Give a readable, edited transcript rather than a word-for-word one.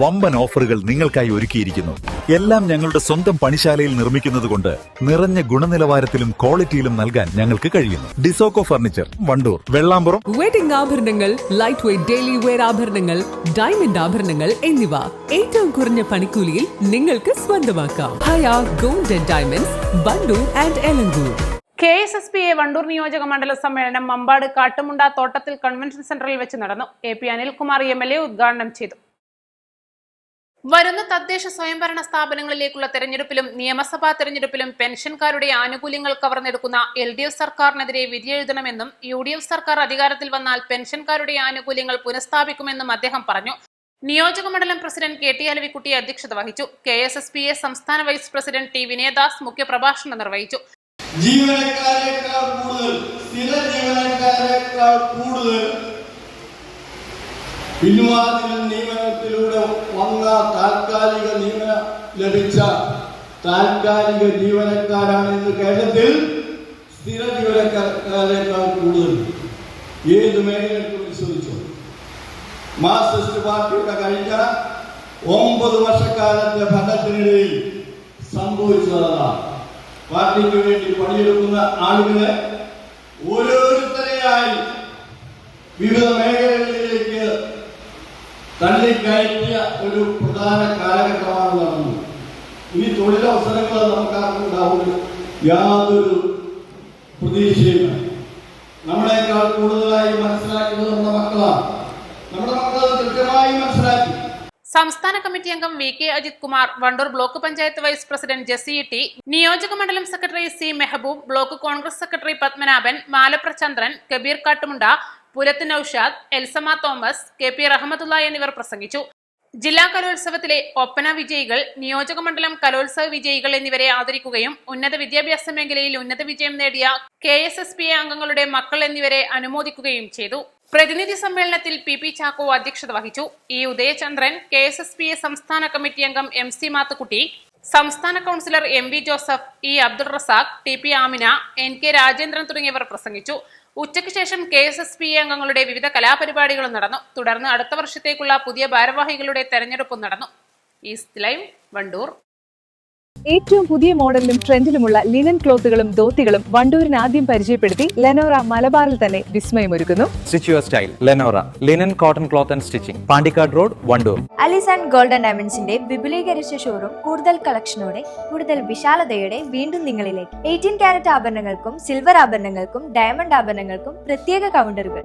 വമ്പൻ ഓഫറുകൾ നിങ്ങൾക്കായി ഒരുക്കിയിരിക്കുന്നു. എല്ലാം ഞങ്ങളുടെ സ്വന്തം പണിശാലയിൽ നിർമ്മിക്കുന്നതുകൊണ്ട് നിറഞ്ഞ ഗുണനിലവാരത്തിലും ക്വാളിറ്റിയിലും നൽകാൻ ഞങ്ങൾക്ക് കഴിയുന്നു. ഡിസോക്കോ ഫർണിച്ചർ, വണ്ടൂർ, വെള്ളാമ്പുറം. വെഡിംഗ് ആഭരണങ്ങൾ, ലൈറ്റ് വെയ്റ്റ് ഡെയിലി വെയർ ആഭരണങ്ങൾ, ഡയമണ്ട് ആഭരണങ്ങൾ എന്നിവ ഏറ്റവും കുറഞ്ഞ പണിക്കൂലിയിൽ നിങ്ങൾക്ക് സ്വന്തമാക്കാം. Haya gold and diamonds, Wandoor and Elankur. KSSPA Wandoor നിയോജക മണ്ഡല സമ്മേളനം മമ്പാട് കാട്ടുമുണ്ട തോട്ടത്തിൽ കൺവെൻഷൻ സെന്ററിൽ വെച്ച് നടന്നു. AP അനിൽകുമാർ MLA ഉദ്ഘാടനം ചെയ്തു. വരുന്ന തദ്ദേശ സ്വയംഭരണ സ്ഥാപനങ്ങളിലേക്കുള്ള തെരഞ്ഞെടുപ്പിലും നിയമസഭാ തെരഞ്ഞെടുപ്പിലും പെൻഷൻകാരുടെ ആനുകൂല്യങ്ങൾ കവർന്നെടുക്കുന്ന LDF സർക്കാരിനെതിരെ വിധിയെഴുതണമെന്നും UDF സർക്കാർ അധികാരത്തിൽ വന്നാൽ പെൻഷൻകാരുടെ ആനുകൂല്യങ്ങൾ പുനഃസ്ഥാപിക്കുമെന്നും അദ്ദേഹം പറഞ്ഞു. നിയോജക മണ്ഡലം പ്രസിഡന്റ് KT അലവിക്കുട്ടി അധ്യക്ഷത വഹിച്ചു. KSSPA സംസ്ഥാന വൈസ് പ്രസിഡന്റ് T വിനയദാസ് മുഖ്യപ്രഭാഷണം നിർവഹിച്ചു. ജീവനക്കാരെക്കാൾ കൂടുതൽ സ്ഥിര ജീവനക്കാരെക്കാൾ കൂടുതൽ പിൻവാതിൽ നിയമനത്തിലൂടെ വന്ന താൽക്കാലിക നിയമനം ലഭിച്ച താൽക്കാലിക ജീവനക്കാരാണ് ഇന്ന് കേരളത്തിൽ സ്ഥിര ജീവനക്കാരെക്കാൾ കൂടുതൽ. ഏത് മേഖലയിൽ പരിശോധിച്ചു മാർക്സിസ്റ്റ് പാർട്ടിയുടെ കഴിഞ്ഞ 9 വർഷക്കാലത്തെ ഭരണത്തിനിടയിൽ സംഭവിച്ചതാണ്. പാർട്ടിക്ക് വേണ്ടി പണിയെടുക്കുന്ന ആളുകളെ ഓരോരുത്തരെയായി വിവിധ മേഖലകളിലേക്ക് തള്ളിക്കയറ്റിയ ഒരു പ്രധാന കാലഘട്ടമാണ് നടന്നത്. ഇനി തൊഴിലവസരങ്ങൾ നമുക്കാർക്കും ഉണ്ടാവുന്ന യാതൊരു പ്രതീക്ഷയില്ല. നമ്മളെക്കാൾ കൂടുതലായി മനസ്സിലാക്കുന്നത് നമ്മുടെ മക്കളാണ്. നമ്മുടെ മക്കൾ കൃത്യമായി മനസ്സിലാക്കി. സംസ്ഥാന കമ്മിറ്റി അംഗം VK Ajith Kumar, Wandoor block panchayat vice president Jessy T, നിയോജക മണ്ഡലം secretary C Mehaboob, block Congress secretary Padmanabhan, Malapra Chandran, Kabeer Kattumunda, Pulath Noushad, Elsamma Thomas, KP Rahmathulla എന്നിവർ പ്രസംഗിച്ചു. ജില്ലാ കലോത്സവത്തിലെ ഒപ്പന വിജയികൾ, നിയോജക മണ്ഡലം കലോത്സവ വിജയികൾ എന്നിവരെ ആദരിക്കുകയും ഉന്നത വിദ്യാഭ്യാസ മേഖലയിൽ ഉന്നത വിജയം നേടിയ KSSPA അംഗങ്ങളുടെ മക്കൾ എന്നിവരെ അനുമോദിക്കുകയും ചെയ്തു. പ്രതിനിധി സമ്മേളനത്തിൽ PP ചാക്കോ അധ്യക്ഷത വഹിച്ചു. E ഉദയചന്ദ്രൻ, KSSPA സംസ്ഥാന കമ്മിറ്റി അംഗം MC മാത്തുക്കുട്ടി, സംസ്ഥാന councillor MB Joseph, E Abdul Razak, TP Amina, NK Rajendran തുടങ്ങിയവർ പ്രസംഗിച്ചു. ഉച്ചയ്ക്ക് ശേഷം KSSPA അംഗങ്ങളുടെ വിവിധ കലാപരിപാടികളും നടന്നു. തുടർന്ന് അടുത്ത വർഷത്തേക്കുള്ള പുതിയ ഭാരവാഹികളുടെ തെരഞ്ഞെടുപ്പും നടന്നു. East live, Wandoor. ഏറ്റവും പുതിയ മോഡലിലും ട്രെൻഡിലുമുള്ള ലിനൻ ക്ലോത്തുകളും ധോത്തികളും വണ്ടൂരിന് ആദ്യം പരിചയപ്പെടുത്തി ലെനോറ മലബാറിൽ തന്നെ വിസ്മയമൊരുക്കുന്നു. Stitch your style Lenora linen cotton cloth and stitching, Pandikkad road, Wandoor. Alis and golden ഡയമണ്ട്സിന്റെ വിപുലീകരിച്ച ഷോറൂം കൂടുതൽ കളക്ഷനോടെ കൂടുതൽ വിശാലതയോടെ വീണ്ടും നിങ്ങളിലേക്ക്. 18 കാരറ്റ് ആഭരണങ്ങൾക്കും സിൽവർ ആഭരണങ്ങൾക്കും ഡയമണ്ട് ആഭരണങ്ങൾക്കും പ്രത്യേക കൗണ്ടറുകൾ.